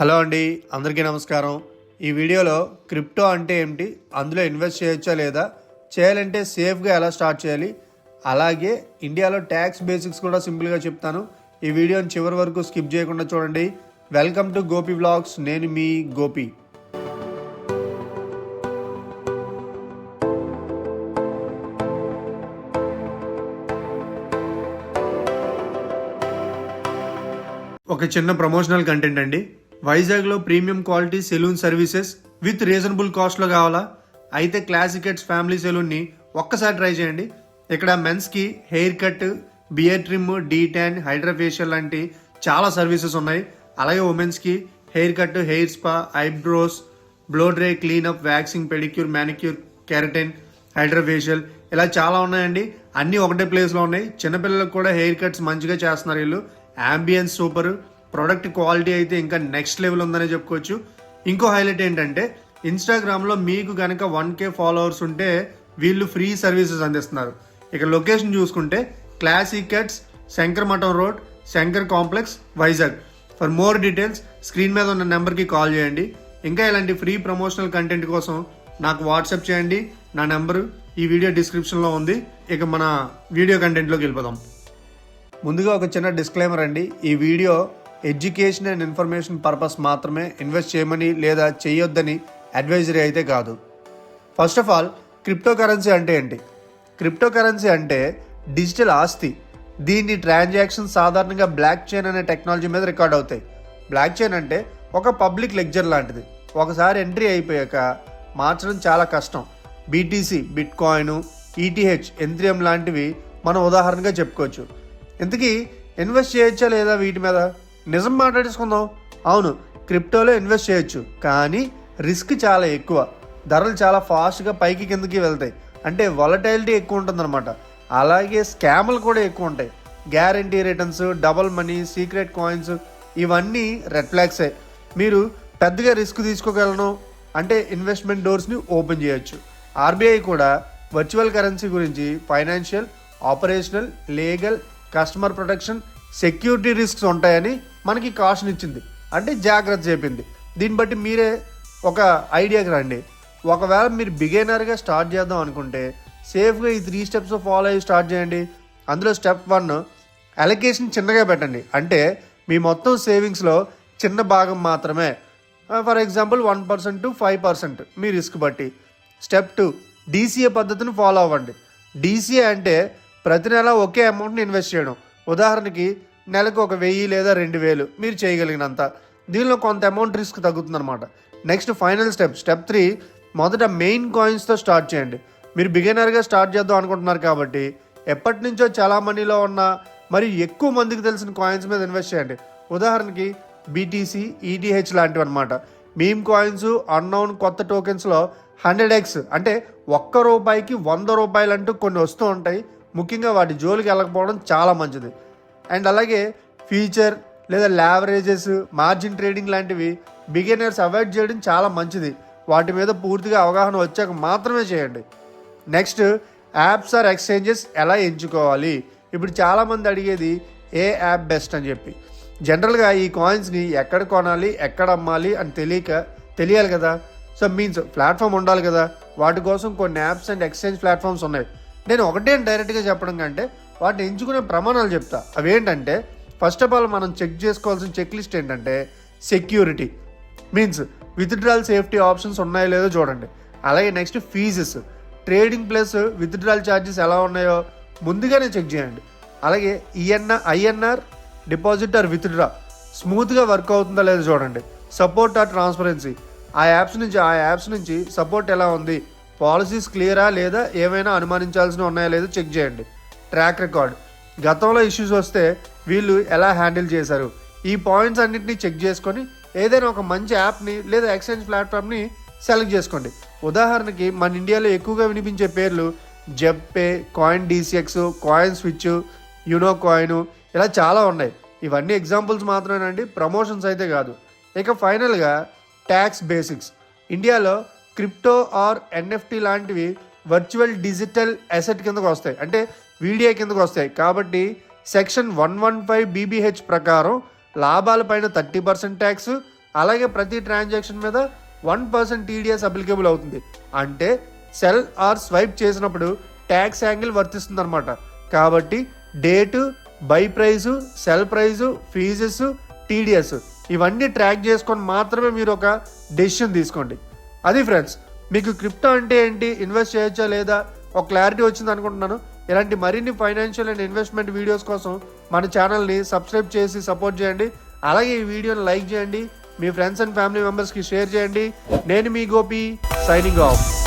Hello అండి, అందరికీ నమస్కారం. ఈ వీడియోలో క్రిప్టో అంటే ఏమిటి, అందులో ఇన్వెస్ట్ చేయొచ్చా లేదా, చేయాలంటే సేఫ్గా ఎలా స్టార్ట్ చేయాలి, అలాగే ఇండియాలో ట్యాక్స్ బేసిక్స్ కూడా సింపుల్గా చెప్తాను. ఈ వీడియోని చివరి వరకు స్కిప్ చేయకుండా చూడండి. Welcome to Gopi vlogs. నేను మీ గోపి. ఒక చిన్న ప్రమోషనల్ కంటెంట్ అండి. వైజాగ్లో premium quality salon services with reasonable కాస్ట్లో కావాలా? అయితే క్లాసిక్ ఎట్స్ ఫ్యామిలీ సెలూన్ని ఒక్కసారి ట్రై చేయండి. ఇక్కడ మెన్స్కి hair cut, beard trim, detan, hydrafacial లాంటి చాలా సర్వీసెస్ ఉన్నాయి. అలాగే ఉమెన్స్కి hair cut, hair spa, eyebrows, blow dry, cleanup, waxing, pedicure, manicure, keratin, hydrafacial ఇలా చాలా ఉన్నాయండి. అన్నీ ఒకటే ప్లేస్లో ఉన్నాయి. చిన్నపిల్లలకు కూడా హెయిర్ కట్స్ మంచిగా చేస్తున్నారు వీళ్ళు. యాంబియన్స్ సూపర్, ప్రొడక్ట్ క్వాలిటీ అయితే ఇంకా నెక్స్ట్ లెవెల్ ఉందనే చెప్పుకోవచ్చు. ఇంకో హైలైట్ ఏంటంటే ఇన్స్టాగ్రామ్లో మీకు కనుక 1K ఫాలోవర్స్ ఉంటే వీళ్ళు ఫ్రీ సర్వీసెస్ అందిస్తున్నారు. ఇక లొకేషన్ చూసుకుంటే క్లాసిక్ ఎట్స్, శంకర్ మఠం road, Shankar complex, Vizag. For more details screen మీద ఉన్న నెంబర్కి కాల్ చేయండి. ఇంకా ఇలాంటి ఫ్రీ ప్రమోషనల్ కంటెంట్ కోసం నాకు వాట్సాప్ చేయండి. నా నెంబరు ఈ వీడియో డిస్క్రిప్షన్లో ఉంది. ఇక మన వీడియో కంటెంట్లోకి వెళ్ళిపోదాం. ముందుగా ఒక చిన్న డిస్క్లైమర్ అండి. ఈ video education and information purpose మాత్రమే, ఇన్వెస్ట్ చేయమని లేదా చేయొద్దని అడ్వైజరీ అయితే కాదు. First of all, crypto currency అంటే ఏంటి? క్రిప్టో కరెన్సీ అంటే డిజిటల్ ఆస్తి. దీని ట్రాన్సాక్షన్ సాధారణంగా బ్లాక్ చైన్ అనే టెక్నాలజీ మీద రికార్డ్ అవుతాయి. బ్లాక్ చైన్ అంటే ఒక పబ్లిక్ లెడ్జర్ లాంటిది. ఒకసారి ఎంట్రీ అయిపోయాక మార్చడం చాలా కష్టం. బీటీసీ, బిట్ కాయిన్, ఈటీహెచ్, ఎంత్రియం లాంటివి మనం ఉదాహరణగా చెప్పుకోవచ్చు. ఇంతకీ ఇన్వెస్ట్ చేయొచ్చా లేదా వీటి మీద? నిజం మాట్లాడేసుకుందాం. అవును, క్రిప్టోలో ఇన్వెస్ట్ చేయొచ్చు, కానీ రిస్క్ చాలా ఎక్కువ. ధరలు చాలా ఫాస్ట్గా పైకి కిందకి వెళ్తాయి. అంటే వాలటైలిటీ ఎక్కువ ఉంటుందన్నమాట. అలాగే స్కామ్లు కూడా ఎక్కువ ఉంటాయి. Guarantee returns, double money, secret coins ఇవన్నీ రెడ్ ఫ్లాగ్సే. మీరు పెద్దగా రిస్క్ తీసుకోగలను అంటే ఇన్వెస్ట్మెంట్ డోర్స్ని ఓపెన్ చేయొచ్చు. ఆర్బీఐ కూడా వర్చువల్ కరెన్సీ గురించి financial, operational, legal, customer protection, security risks ఉంటాయని మనకి కాషన్ ఇచ్చింది. అంటే జాగ్రత్త చెప్పింది. దీన్ని బట్టి మీరే ఒక ఐడియాకి రండి. ఒకవేళ మీరు బిగినర్గా స్టార్ట్ చేద్దాం అనుకుంటే సేఫ్గా ఈ 3 స్టెప్స్ ఫాలో అయ్యి స్టార్ట్ చేయండి. అందులో స్టెప్ 1, అలొకేషన్ చిన్నగా పెట్టండి. అంటే మీ మొత్తం సేవింగ్స్లో చిన్న భాగం మాత్రమే. For example 1% to 5% me risk బట్టి. స్టెప్ 2, డీసీఏ పద్ధతిని ఫాలో అవ్వండి. డీసీఏ అంటే ప్రతి నెల ఒకే అమౌంట్ని ఇన్వెస్ట్ చేయడం. ఉదాహరణకి నెలకు 1000 లేదా 2000 మీరు చేయగలిగినంత. దీనిలో కొంత అమౌంట్ రిస్క్ తగ్గుతుందన్నమాట. నెక్స్ట్ ఫైనల్ స్టెప్ 3, మొదట మెయిన్ కాయిన్స్తో స్టార్ట్ చేయండి. మీరు బిగినర్గా స్టార్ట్ చేద్దాం అనుకుంటున్నారు కాబట్టి ఎప్పటి నుంచో చాలా మనీలో ఉన్న మరియు ఎక్కువ మందికి తెలిసిన కాయిన్స్ మీద ఇన్వెస్ట్ చేయండి. ఉదాహరణకి బీటీసీ, ఈటీహెచ్ లాంటివి అనమాట. మీమ్ కాయిన్స్, అన్నౌన్ కొత్త టోకెన్స్లో 100x అంటే ₹1కి ₹100 అంటూ కొన్ని వస్తూ ఉంటాయి. ముఖ్యంగా వాటి జోలికి వెళ్ళకపోవడం చాలా మంచిది. అండ్ అలాగే ఫ్యూచర్ లేదా లావరేజెస్, మార్జిన్ ట్రేడింగ్ లాంటివి బిగినర్స్ అవాయిడ్ చేయడం చాలా మంచిది. వాటి మీద పూర్తిగా అవగాహన వచ్చాక మాత్రమే చేయండి. నెక్స్ట్, యాప్స్ ఆర్ ఎక్స్చేంజెస్ ఎలా ఎంచుకోవాలి? ఇప్పుడు చాలామంది అడిగేది ఏ యాప్ బెస్ట్ అని చెప్పి. జనరల్గా ఈ కాయిన్స్ని ఎక్కడ కొనాలి, ఎక్కడ అమ్మాలి అని తెలియాలి కదా. సో మీన్స్ ప్లాట్ఫామ్ ఉండాలి కదా. వాటి కోసం కొన్ని యాప్స్ అండ్ ఎక్స్చేంజ్ ప్లాట్ఫామ్స్ ఉన్నాయి. నేను ఒకటే డైరెక్ట్గా చెప్పడం కంటే వాటిని ఎంచుకునే ప్రమాణాలు చెప్తా. అవి ఏంటంటే, ఫస్ట్ ఆఫ్ ఆల్ మనం చెక్ చేసుకోవాల్సిన చెక్ లిస్ట్ ఏంటంటే security. Means withdrawal safety options ఉన్నాయో లేదో చూడండి. అలాగే next fees, trading plus withdrawal charges ఎలా ఉన్నాయో ముందుగానే చెక్ చేయండి. అలాగే ఐఎన్ఆర్, డిపాజిట్ ఆర్ విత్డ్రా స్మూత్గా వర్క్ అవుతుందా లేదో చూడండి. సపోర్ట్ ఆర్ ట్రాన్స్పరెన్సీ, ఆ యాప్స్ నుంచి సపోర్ట్ ఎలా ఉంది, పాలసీస్ క్లియరా లేదా ఏమైనా అనుమానించాల్సినవి ఉన్నాయా లేదో చెక్ చేయండి. ట్రాక్ రికార్డ్, గతంలో ఇష్యూస్ వస్తే వీళ్ళు ఎలా హ్యాండిల్ చేశారు. ఈ పాయింట్స్ అన్నింటినీ చెక్ చేసుకొని ఏదైనా ఒక మంచి యాప్ని లేదా ఎక్స్చేంజ్ ప్లాట్ఫామ్ని సెలెక్ట్ చేసుకోండి. ఉదాహరణకి మన ఇండియాలో ఎక్కువగా వినిపించే పేర్లు ZebPay, CoinDCX, CoinSwitch, Unocoin ఇలా చాలా ఉన్నాయి. ఇవన్నీ ఎగ్జాంపుల్స్ మాత్రమేనండి, ప్రమోషన్స్ అయితే కాదు. ఇక ఫైనల్గా ట్యాక్స్ బేసిక్స్. ఇండియాలో క్రిప్టో ఆర్ ఎన్ఎఫ్టీ లాంటివి వర్చువల్ డిజిటల్ అసెట్ కిందకు వస్తాయి, అంటే వీడియో కిందకు వస్తాయి. కాబట్టి సెక్షన్ 115 BBH ప్రకారం లాభాలపైన 30% ట్యాక్స్, అలాగే ప్రతి ట్రాన్సాక్షన్ మీద 1% టీడీఎస్ అప్లికేబుల్ అవుతుంది. అంటే సెల్ ఆర్ స్వైప్ చేసినప్పుడు ట్యాక్స్ యాంగిల్ వర్తిస్తుంది అనమాట. కాబట్టి date, buy price, sell price, fees, TDS ఇవన్నీ ట్రాక్ చేసుకొని మాత్రమే మీరు ఒక డెసిషన్ తీసుకోండి. అది ఫ్రెండ్స్, మీకు క్రిప్టో అంటే ఏంటి, ఇన్వెస్ట్ చేయొచ్చా లేదా ఒక క్లారిటీ వచ్చింది అనుకుంటున్నాను. ఇలాంటి మరిన్ని ఫైనాన్షియల్ అండ్ ఇన్వెస్ట్మెంట్ వీడియోస్ కోసం మన ఛానల్ని సబ్స్క్రైబ్ చేసి సపోర్ట్ చేయండి. అలాగే ఈ వీడియోని లైక్ చేయండి, మీ ఫ్రెండ్స్ అండ్ ఫ్యామిలీ మెంబర్స్కి షేర్ చేయండి. నేను మీ గోపి, సైనింగ్ ఆఫ్.